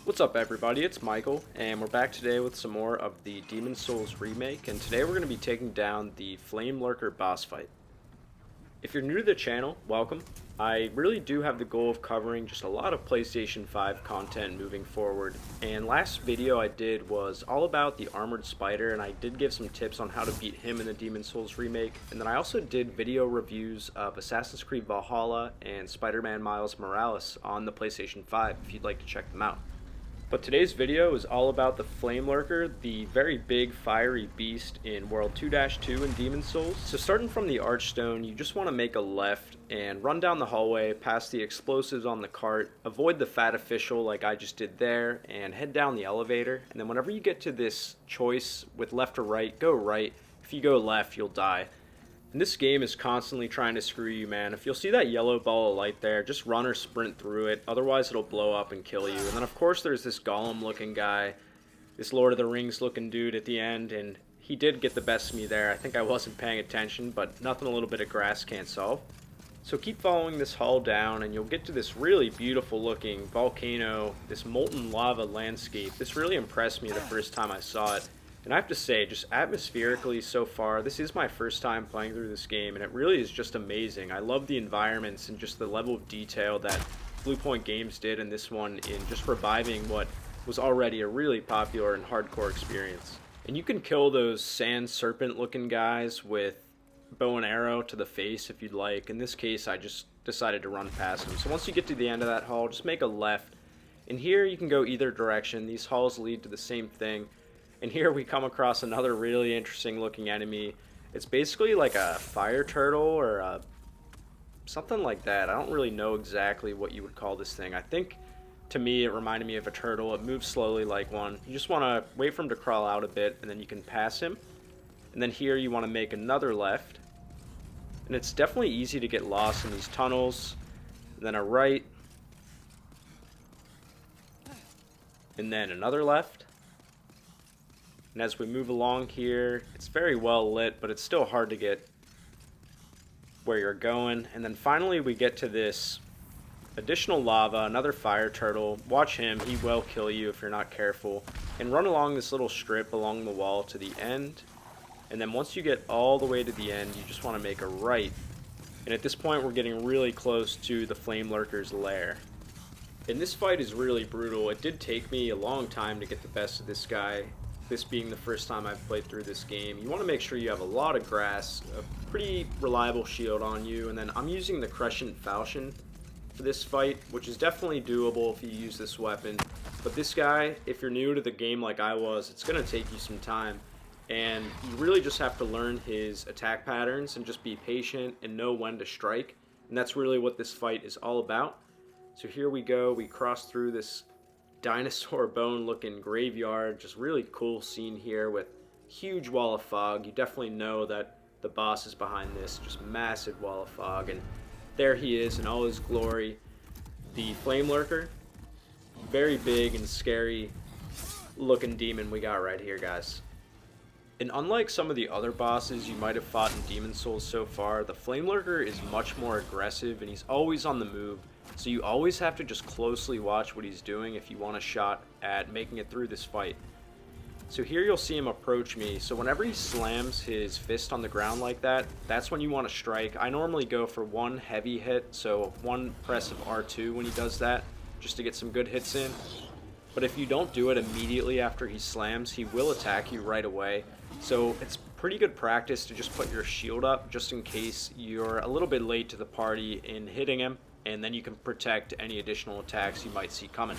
What's up everybody, it's Michael, and we're back today with some more of the Demon's Souls remake, and today we're going to be taking down the Flamelurker boss fight. If you're new to the channel, welcome. I really do have the goal of covering just a lot of PlayStation 5 content moving forward, and last video I did was all about the Armored Spider, and I did give some tips on how to beat him in the Demon's Souls remake, and then I also did video reviews of Assassin's Creed Valhalla and Spider-Man Miles Morales on the PlayStation 5 if you'd like to check them out. But today's video is all about the Flamelurker, the very big fiery beast in World 2-2 in Demon's Souls. So starting from the Archstone, you just want to make a left and run down the hallway past the explosives on the cart, avoid the fat official like I just did there, and head down the elevator. And then whenever you get to this choice with left or right, go right. If you go left, you'll die. And this game is constantly trying to screw you, man. If you'll see that yellow ball of light there, just run or sprint through it. Otherwise, it'll blow up and kill you. And then, of course, there's this Golem-looking guy, this Lord of the Rings-looking dude at the end. And he did get the best of me there. I think I wasn't paying attention, but nothing a little bit of grass can't solve. So keep following this hall down, and you'll get to this really beautiful-looking volcano, this molten lava landscape. This really impressed me the first time I saw it. And I have to say, just atmospherically so far, this is my first time playing through this game, and it really is just amazing. I love the environments and just the level of detail that Blue Point Games did in this one in just reviving what was already a really popular and hardcore experience. And you can kill those sand serpent looking guys with bow and arrow to the face if you'd like. In this case, I just decided to run past them. So once you get to the end of that hall, just make a left. And here you can go either direction. These halls lead to the same thing. And here we come across another really interesting looking enemy. It's basically like a fire turtle or something like that. I don't really know exactly what you would call this thing. I think to me it reminded me of a turtle. It moves slowly like one. You just want to wait for him to crawl out a bit and then you can pass him. And then here you want to make another left. And it's definitely easy to get lost in these tunnels. And then a right. And then another left. And as we move along here, it's very well lit, but it's still hard to get where you're going. And then finally we get to this additional lava, another fire turtle. Watch him, he will kill you if you're not careful. And run along this little strip along the wall to the end. And then once you get all the way to the end, you just want to make a right. And at this point we're getting really close to the Flamelurker's lair. And this fight is really brutal. It did take me a long time to get the best of this guy. This being the first time I've played through this game. You want to make sure you have a lot of grass, a pretty reliable shield on you, and then I'm using the Crescent Falchion for this fight, which is definitely doable if you use this weapon. But this guy, if you're new to the game like I was, it's going to take you some time, and you really just have to learn his attack patterns and just be patient and know when to strike, and that's really what this fight is all about. So here we go, we cross through this dinosaur bone looking graveyard. Just really cool scene here with huge wall of fog. You definitely know that the boss is behind this, just massive wall of fog, and there he is in all his glory, the Flamelurker. Very big and scary looking demon we got right here, guys. And unlike some of the other bosses you might have fought in Demon's Souls so far, the Flamelurker is much more aggressive and he's always on the move. So you always have to just closely watch what he's doing if you want a shot at making it through this fight. So here you'll see him approach me. So whenever he slams his fist on the ground like that, that's when you want to strike. I normally go for one heavy hit, so one press of R2 when he does that, just to get some good hits in. But if you don't do it immediately after he slams, he will attack you right away. So it's pretty good practice to just put your shield up just in case you're a little bit late to the party in hitting him. And then you can protect any additional attacks you might see coming.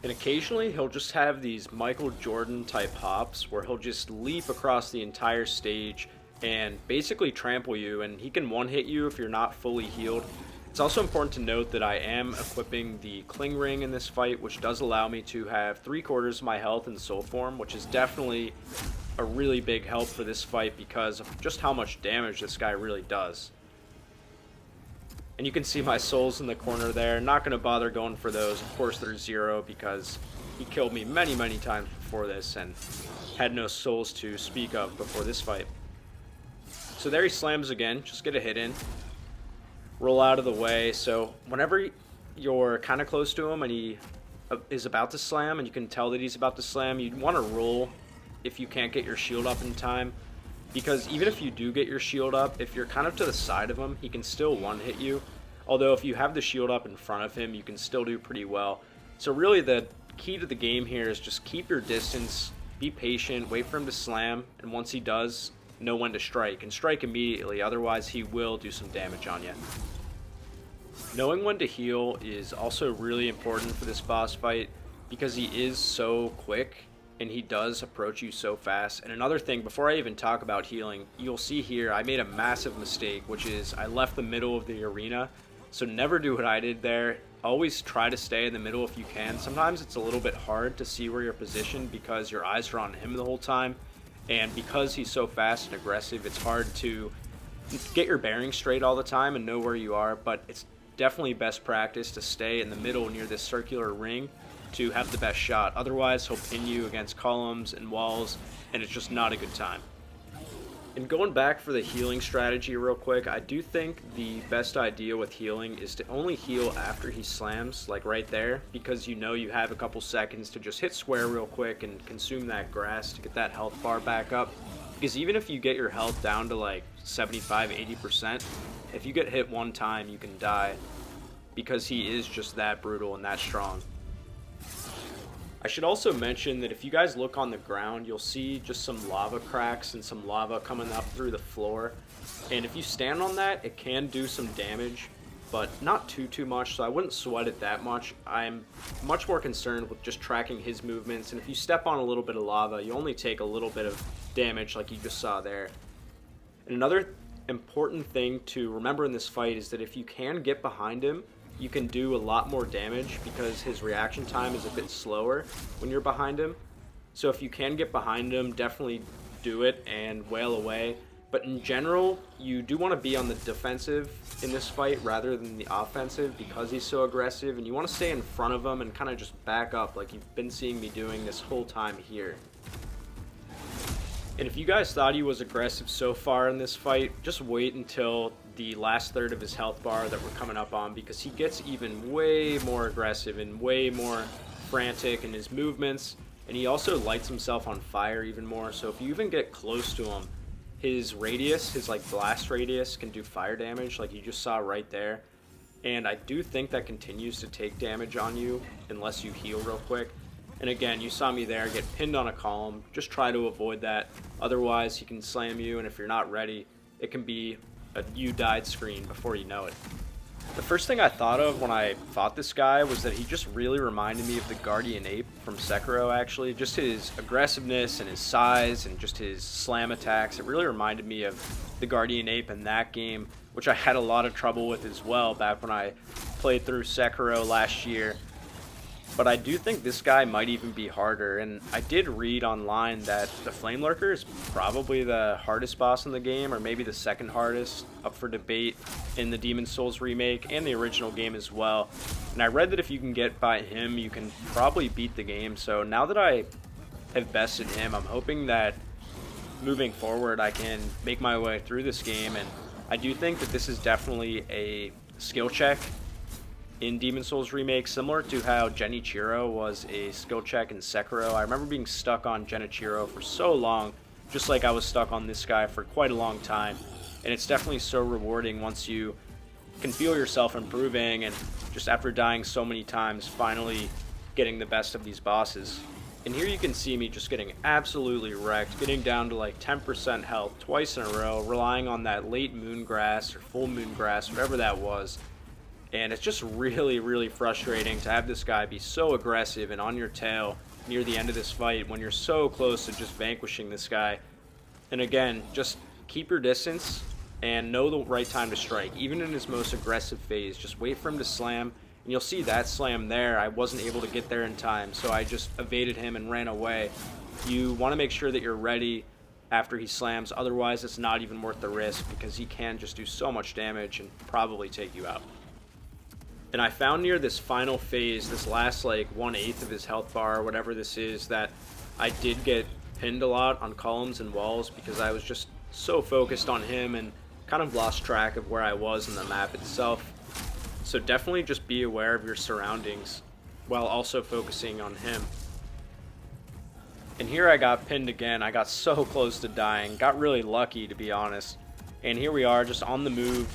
And occasionally he'll just have these Michael Jordan type hops where he'll just leap across the entire stage and basically trample you, and he can one hit you if you're not fully healed. It's also important to note that I am equipping the Cling Ring in this fight, which does allow me to have 3/4 of my health in soul form, which is definitely a really big help for this fight because of just how much damage this guy really does. And you can see my souls in the corner there. Not going to bother going for those. Of course they're 0 because he killed me many times before this and had no souls to speak of before this fight. So there he slams again. Just get a hit in. Roll out of the way. So whenever you're kind of close to him and he is about to slam, and you can tell that he's about to slam, you want to roll if you can't get your shield up in time. Because even if you do get your shield up, if you're kind of to the side of him, he can still one-hit you. Although if you have the shield up in front of him, you can still do pretty well. So really the key to the game here is just keep your distance, be patient, wait for him to slam, and once he does, know when to strike. And strike immediately, otherwise he will do some damage on you. Knowing when to heal is also really important for this boss fight because he is so quick and he does approach you so fast. And another thing, before I even talk about healing, you'll see here I made a massive mistake, which is I left the middle of the arena. So never do what I did there. Always try to stay in the middle if you can. Sometimes it's a little bit hard to see where you're positioned because your eyes are on him the whole time. And because he's so fast and aggressive, it's hard to get your bearings straight all the time and know where you are. But it's definitely best practice to stay in the middle near this circular ring to have the best shot. Otherwise, he'll pin you against columns and walls, and it's just not a good time. And going back for the healing strategy real quick, I do think the best idea with healing is to only heal after he slams, like right there, because you know you have a couple seconds to just hit square real quick and consume that grass to get that health bar back up. Because even if you get your health down to like 75-80%, if you get hit one time, you can die because he is just that brutal and that strong. I should also mention that if you guys look on the ground, you'll see just some lava cracks and some lava coming up through the floor. And if you stand on that, it can do some damage, but not too much, so I wouldn't sweat it that much. I'm much more concerned with just tracking his movements, and if you step on a little bit of lava, you only take a little bit of damage like you just saw there. And another important thing to remember in this fight is that if you can get behind him, you can do a lot more damage because his reaction time is a bit slower when you're behind him. So if you can get behind him, definitely do it and wail away. But in general, you do want to be on the defensive in this fight rather than the offensive because he's so aggressive, and you want to stay in front of him and kind of just back up like you've been seeing me doing this whole time here. And if you guys thought he was aggressive so far in this fight, just wait until the last third of his health bar that we're coming up on, because he gets even way more aggressive and way more frantic in his movements, and he also lights himself on fire even more. So if you even get close to him, his radius, his like blast radius, can do fire damage like you just saw right there. And I do think that continues to take damage on you unless you heal real quick. And again, you saw me there get pinned on a column. Just try to avoid that. Otherwise, he can slam you, and if you're not ready, it can be a you died screen before you know it. The first thing I thought of when I fought this guy was that he just really reminded me of the Guardian Ape from Sekiro, actually. Just his aggressiveness and his size and just his slam attacks. It really reminded me of the Guardian Ape in that game, which I had a lot of trouble with as well back when I played through Sekiro last year. But I do think this guy might even be harder, and I did read online that the Flamelurker is probably the hardest boss in the game, or maybe the second hardest, up for debate in the Demon's Souls remake and the original game as well. And I read that if you can get by him, you can probably beat the game. So now that I have bested him, I'm hoping that moving forward I can make my way through this game, and I do think that this is definitely a skill check in Demon's Souls remake, similar to how Genichiro was a skill check in Sekiro. I remember being stuck on Genichiro for so long, just like I was stuck on this guy for quite a long time. And it's definitely so rewarding once you can feel yourself improving and just after dying so many times, finally getting the best of these bosses. And here you can see me just getting absolutely wrecked, getting down to like 10% health twice in a row, relying on that late moon grass or full moon grass, whatever that was. And it's just really frustrating to have this guy be so aggressive and on your tail near the end of this fight when you're so close to just vanquishing this guy. And again, just keep your distance and know the right time to strike. Even in his most aggressive phase, just wait for him to slam. And you'll see that slam there, I wasn't able to get there in time, so I just evaded him and ran away. You want to make sure that you're ready after he slams, otherwise it's not even worth the risk because he can just do so much damage and probably take you out. And I found near this final phase, this last like 1/8 of his health bar, or whatever this is, that I did get pinned a lot on columns and walls because I was just so focused on him and kind of lost track of where I was in the map itself. So definitely just be aware of your surroundings. while also focusing on him. And here I got pinned again. I got so close to dying. Got really lucky, to be honest. And here we are, just on the move,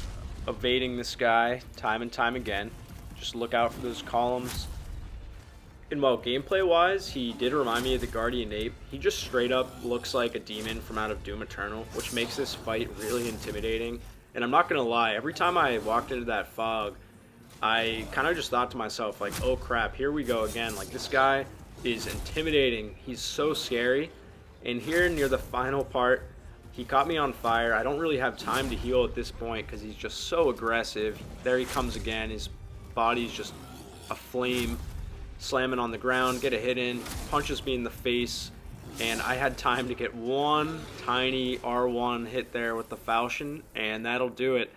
evading this guy time and time again. Just look out for those columns. And while gameplay-wise, he did remind me of the Guardian Ape. He just straight up looks like a demon from out of Doom Eternal, which makes this fight really intimidating. And I'm not gonna lie, every time I walked into that fog, I kind of just thought to myself, like, oh crap, here we go again. Like, this guy is intimidating. He's so scary. And here near the final part, he caught me on fire. I don't really have time to heal at this point because he's just so aggressive. There he comes again. His body's just a flame, slamming on the ground, get a hit in, punches me in the face, and I had time to get one tiny R1 hit there with the falchion, and that'll do it.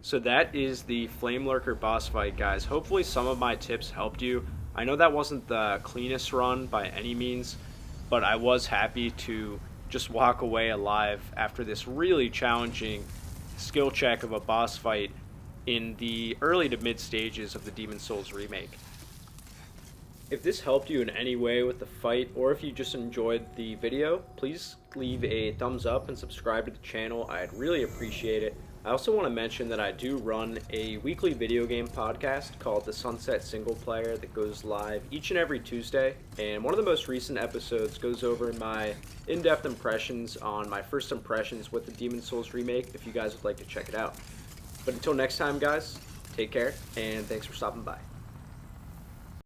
So that is the Flamelurker boss fight, guys. Hopefully some of my tips helped you. I know that wasn't the cleanest run by any means, but I was happy to just walk away alive after this really challenging skill check of a boss fight in the early to mid stages of the Demon's Souls remake. If this helped you in any way with the fight, or if you just enjoyed the video, please leave a thumbs up and subscribe to the channel. I'd really appreciate it. I also want to mention that I do run a weekly video game podcast called The Sunset Single Player that goes live each and every Tuesday, and one of the most recent episodes goes over my in-depth impressions on my first impressions with the Demon's Souls remake, if you guys would like to check it out. But until next time, guys, take care, and thanks for stopping by.